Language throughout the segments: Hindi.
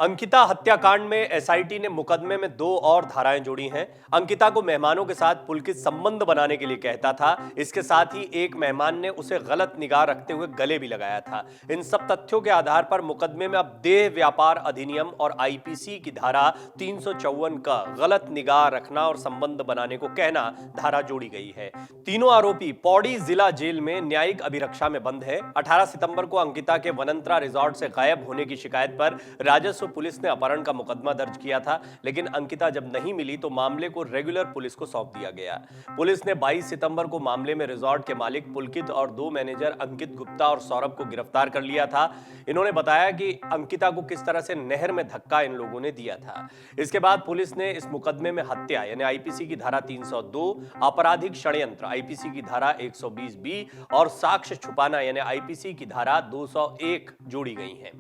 अंकिता हत्याकांड में एसआईटी ने मुकदमे में 2 और धाराएं जोड़ी हैं। अंकिता को मेहमानों के साथ पुलकित संबंध बनाने के लिए कहता था। इसके साथ ही एक मेहमान ने उसे गलत निगाह रखते हुए गले भी लगाया था। इन सब तथ्यों के आधार पर मुकदमे में अब देह व्यापार अधिनियम और आईपीसी की धारा 354 का गलत निगाह रखना और संबंध बनाने को कहना धारा जोड़ी गई है। तीनों आरोपी पौड़ी जिला जेल में न्यायिक अभिरक्षा में बंद है। 18 सितंबर को अंकिता के वनंतरा रिजॉर्ट से गायब होने की शिकायत पर राजस्व पुलिस ने अपहरण का मुकदमा दर्ज किया था, लेकिन अंकिता जब नहीं मिली तो मामले को रेगुलर पुलिस को सौंप दिया गया। पुलिस ने 22 सितंबर को मामले में रिजॉर्ट के मालिक पुलकित और 2 मैनेजर अंकित गुप्ता और सौरभ को गिरफ्तार कर लिया था। इन्होंने बताया कि अंकिता को किस तरह से नहर में धक्का इन लोगों ने दिया था। इसके बाद पुलिस ने इस मुकदमे में हत्या यानी आईपीसी की धारा 302, आपराधिक षड्यंत्र आईपीसी की धारा 120 बी और साक्ष्य छुपाना यानी आईपीसी की धारा 201 जोड़ी गई है।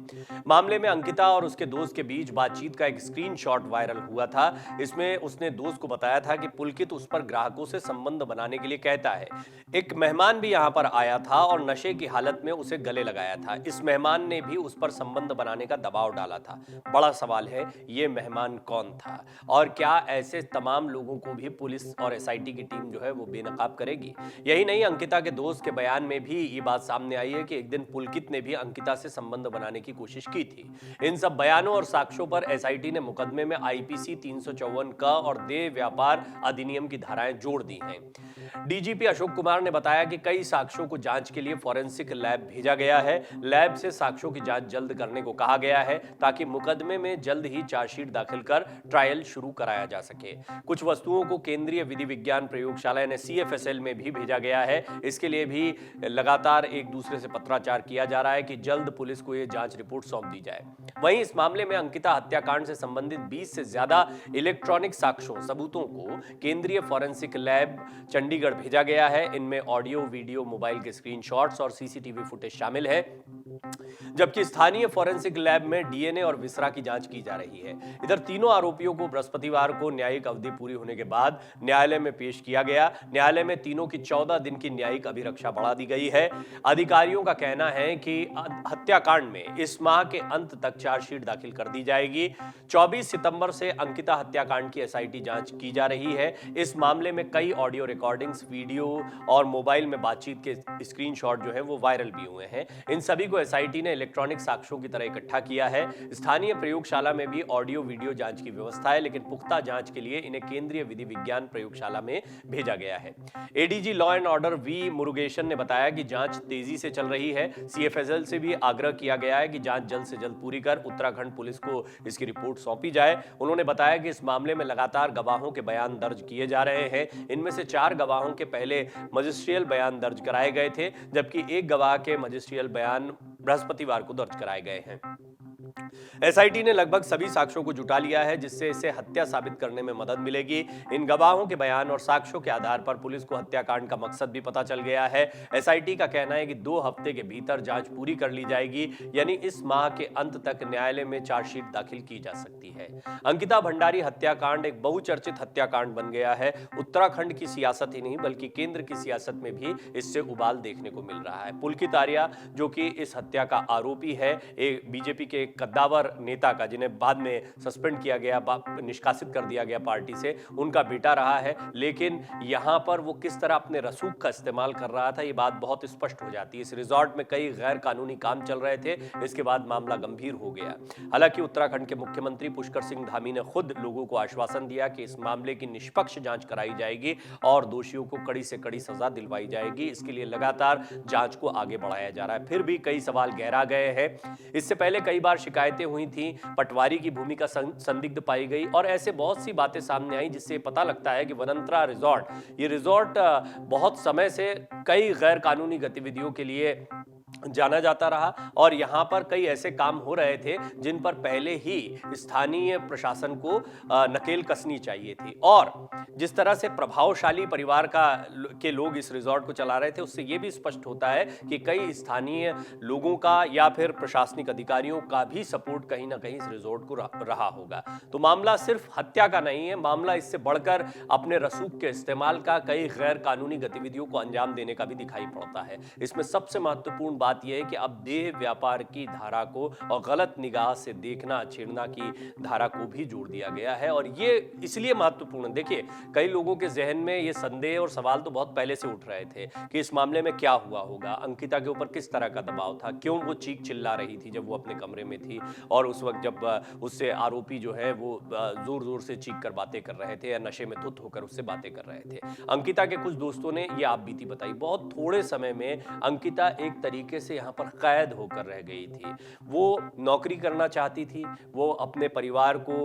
मामले में अंकिता और उसके दोस्त के बीच बातचीत का एक स्क्रीनशॉट वायरल हुआ था। इसमें उसने दोस्त को बताया था कि पुलकित उस पर ग्राहकों से संबंध बनाने के लिए कहता है। एक मेहमान भी यहां पर आया था और नशे की हालत में उसे गले लगाया था। इस मेहमान ने भी उस पर संबंध बनाने का दबाव डाला था। बड़ा सवाल है, ये मेहमान कौन था और क्या ऐसे तमाम लोगों को भी पुलिस और एसआईटी की टीम जो है वो बेनकाब करेगी? यही नहीं, अंकिता के दोस्त के बयान में भी ये बात सामने आई है कि एक दिन पुलकित ने भी अंकिता से संबंध बनाने की कोशिश की थी। इन सब बयानों और साक्ष्यों पर एसआईटी ने मुकदमे में आईपीसी 354 का और देह व्यापार अधिनियम की धाराएं जोड़ दी हैं। डीजीपी अशोक कुमार ने बताया कि कई साक्ष्यों को जांच के लिए फॉरेंसिक लैब भेजा गया है। लैब से साक्ष्यों की जांच जल्द करने को कहा गया है ताकि मुकदमे में जल्द ही चार्जशीट दाखिल कर ट्रायल शुरू कराया जा सके। कुछ वस्तुओं को केंद्रीय विधि विज्ञान प्रयोगशाला यानी सीएफएसएल में भी भेजा गया है। इसके लिए भी लगातार एक दूसरे से पत्राचार किया जा रहा है कि जल्द पुलिस को यह जांच रिपोर्ट सौंप दी जाए। वहीं इस मामले में अंकिता हत्याकांड से संबंधित 20 से ज्यादा इलेक्ट्रॉनिक साक्ष्यों सबूतों को केंद्रीय फॉरेंसिक लैब चंडीगढ़ भेजा गया है। इनमें ऑडियो, वीडियो, मोबाइल के स्क्रीनशॉट्स और सीसीटीवी फुटेज शामिल है, जबकि स्थानीय फॉरेंसिक लैब में डीएनए और विसरा की जांच की जा रही है। इधर तीनों आरोपियों को बृहस्पतिवार को न्यायिक अवधि पूरी होने के बाद न्यायालय में पेश किया गया। न्यायालय में तीनों की 14 दिन की न्यायिक अभिरक्षा बढ़ा दी गई है। अधिकारियों का कहना है कि हत्याकांड में इस माह के अंत तक चार्जशीट दाखिल कर दी जाएगी। 24 सितंबर से अंकिता हत्याकांड की एसआईटी जांच की जा रही है। इस मामले में कई ऑडियो रिकॉर्डिंग्स, वीडियो और मोबाइल में बातचीत के स्क्रीनशॉट जो है वो वायरल भी हुए हैं। इन सभी को एसआईटी ने इलेक्ट्रॉनिक साक्ष्यों की तरह इकट्ठा किया है। स्थानीय प्रयोगशाला में भी ऑडियो वीडियो जांच की व्यवस्था है, लेकिन पुख्ता जांच के लिए इन्हें केंद्रीय विधि विज्ञान प्रयोगशाला में भेजा गया है। ADG law and order V Murugesan ने बताया कि जांच तेजी से चल रही है। सीएफएसएल से भी आग्रह किया गया है कि जांच जल्द से जल्द पूरी कर उत्तराखंड पुलिस को इसकी रिपोर्ट सौंपी जाए। उन्होंने बताया कि इस मामले में लगातार गवाहों के बयान दर्ज किए जा रहे हैं। इनमें से 4 गवाहों के पहले मजिस्ट्रियल बयान दर्ज कराए गए थे, जबकि एक गवाह के मजिस्ट्रियल बयान बृहस्पतिवार को दर्ज कराए गए हैं। एसआईटी ने लगभग सभी साक्ष्यों को जुटा लिया है, जिससे इसे हत्या साबित करने में मदद मिलेगी। इन गवाहों के बयान और साक्ष्यों के आधार पर पुलिस को हत्याकांड का मकसद भी पता चल गया है। एसआईटी का कहना है कि 2 हफ्ते के भीतर जांच पूरी कर ली जाएगी, यानी इस माह के अंत तक न्यायालय में चार्जशीट दाखिल की जा सकती है। अंकिता भंडारी हत्याकांड एक बहुचर्चित हत्याकांड बन गया है। उत्तराखंड की सियासत ही नहीं बल्कि केंद्र की सियासत में भी इससे उबाल देखने को मिल रहा है। पुलकित आर्या, जो कि इस हत्या का आरोपी है, बीजेपी के कद्दावर नेता का, जिन्हें बाद में सस्पेंड किया गया, निष्कासित कर दिया गया पार्टी से, उनका बेटा रहा है। लेकिन यहां पर वो किस तरह अपने रसूख का इस्तेमाल कर रहा था, ये बात बहुत स्पष्ट हो जाती है। इस रिजॉर्ट में कई गैर कानूनी काम चल रहे थे। इसके बाद मामला गंभीर हो गया। हालांकि उत्तराखंड के मुख्यमंत्री पुष्कर सिंह धामी ने खुद लोगों को आश्वासन दिया कि इस मामले की निष्पक्ष जांच कराई जाएगी और दोषियों को कड़ी से कड़ी सजा दिलवाई जाएगी। इसके लिए लगातार जांच को आगे बढ़ाया जा रहा है। फिर भी कई सवाल गहरा गए हैं। इससे पहले कई बार शिकायतें हुई थी, पटवारी की भूमिका संदिग्ध पाई गई और ऐसे बहुत सी बातें सामने आई, जिससे पता लगता है कि वनंतरा रिजॉर्ट, ये रिजॉर्ट बहुत समय से कई गैर कानूनी गतिविधियों के लिए जाना जाता रहा और यहां पर कई ऐसे काम हो रहे थे जिन पर पहले ही स्थानीय प्रशासन को नकेल कसनी चाहिए थी। और जिस तरह से प्रभावशाली परिवार के लोग इस रिजॉर्ट को चला रहे थे, उससे यह भी स्पष्ट होता है कि कई स्थानीय लोगों का या फिर प्रशासनिक अधिकारियों का भी सपोर्ट कहीं ना कहीं इस रिजॉर्ट को रहा होगा। तो मामला सिर्फ हत्या का नहीं है, मामला इससे बढ़कर अपने रसूख के इस्तेमाल का, कई गैर कानूनी गतिविधियों को अंजाम देने का भी दिखाई पड़ता है। इसमें सबसे महत्वपूर्ण बात बात यह है कि अब देह व्यापार की धारा को और गलत निगाह से देखना छेड़ना की धारा को भी जोड़ दिया गया है। और ये इसलिए महत्वपूर्ण, देखिए कई लोगों के जहन में ये संदेह और सवाल तो बहुत पहले से उठ रहे थे कि इस मामले में क्या हुआ होगा, अंकिता के ऊपर किस तरह का दबाव था, क्यों वो चीख चिल्ला रही थी जब वो अपने कमरे में थी, और उस वक्त जब उससे आरोपी जो है वो जोर जोर से चीख कर बातें कर रहे थे या नशे में धुत होकर उससे बातें कर रहे थे। अंकिता के कुछ दोस्तों ने ये आप बीती बताई। बहुत थोड़े समय में अंकिता एक तरीके से यहाँ पर कैद होकर रह गई थी। वो नौकरी करना चाहती थी, वो अपने परिवार को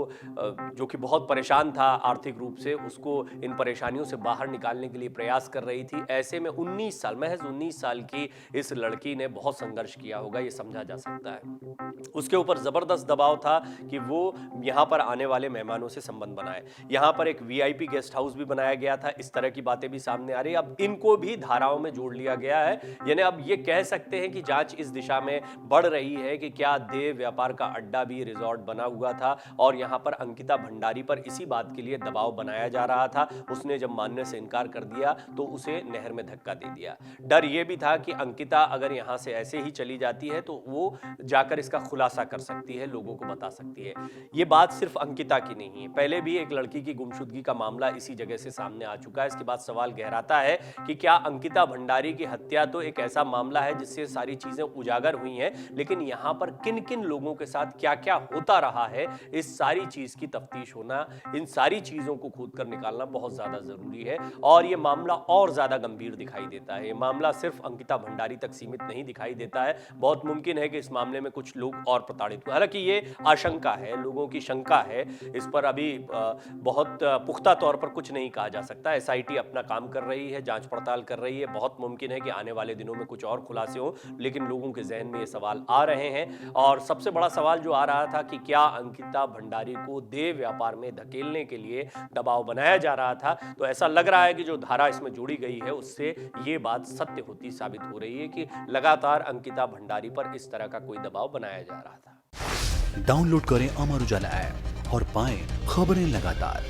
जो कि बहुत परेशान था आर्थिक रूप से, उसको इन परेशानियों से बाहर निकालने के लिए प्रयास कर रही थी। ऐसे में 19 साल, महज 19 साल की इस लड़की ने बहुत संघर्ष किया होगा, ये समझा जा सकता है। उसके ऊपर जबरदस्त दबाव था कि वो यहाँ पर आने वाले मेहमानों से संबंध बनाए। यहाँ पर एक वीआईपी गेस्ट हाउस भी बनाया गया था। इस तरह की बातें भी सामने आ रही है। अब इनको भी धाराओं में जोड़ लिया गया है। यानी अब ये कह सकते हैं कि जांच इस दिशा में बढ़ रही है कि क्या देह व्यापार का अड्डा भी रिजॉर्ट बना हुआ था और यहाँ पर अंकिता भंडारी पर इसी बात के लिए दबाव बनाया जा रहा था। उसने जब मानने से इनकार कर दिया तो उसे नहर में धक्का दे दिया। डर यह भी था कि अंकिता अगर यहाँ से ऐसे ही चली जाती है तो वो जाकर इसका खुलासा कर सकती है, लोगों को बता सकती है। ये बात सिर्फ अंकिता की नहीं है, पहले भी एक लड़की की गुमशुदगी का मामला इसी जगह से सामने आ चुका है। इसके बाद सवाल गहराता है कि क्या अंकिता भंडारी की हत्या तो एक ऐसा मामला है जिससे सारी चीजें उजागर हुई हैं, लेकिन यहाँ पर किन किन लोगों के साथ क्या क्या होता रहा है, इस सारी चीज की तफ्तीश होना, इन सारी चीजों को खोद कर निकालना बहुत ज्यादा जरूरी है। और ये मामला और ज्यादा गंभीर दिखाई देता है। ये मामला सिर्फ अंकिता भंडारी तक सीमित नहीं दिखाई देता है। बहुत मुमकिन है कि इस मामले में कुछ लोग और प्रताड़ित हुए। हालांकि ये आशंका है, लोगों की शंका है, इस पर अभी बहुत पुख्ता तौर पर कुछ नहीं कहा जा सकता। एसआईटी अपना काम कर रही है, जांच पड़ताल कर रही है। बहुत मुमकिन है कि आने वाले दिनों में कुछ और खुलासे हो, लेकिन लोगों के जहन में ये सवाल आ रहे हैं। और सबसे बड़ा सवाल जो आ रहा था कि क्या अंकिता भंडारी को देह व्यापार में धकेलने के लिए दबाव बनाया जा रहा था, तो ऐसा लग रहा है कि जो धारा इसमें जोड़ी गई है उससे ये बात सत्य होती साबित हो रही है कि लगातार अंकिता भंडारी पर इस तरह का कोई दबाव बनाया जा रहा था। डाउनलोड करें अमर उजाला ऐप और पाएं खबरें लगातार।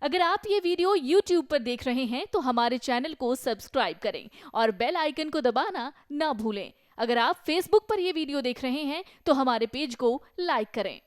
अगर आप ये वीडियो YouTube पर देख रहे हैं तो हमारे चैनल को सब्सक्राइब करें और बेल आइकन को दबाना ना भूलें। अगर आप Facebook पर ये वीडियो देख रहे हैं तो हमारे पेज को लाइक करें।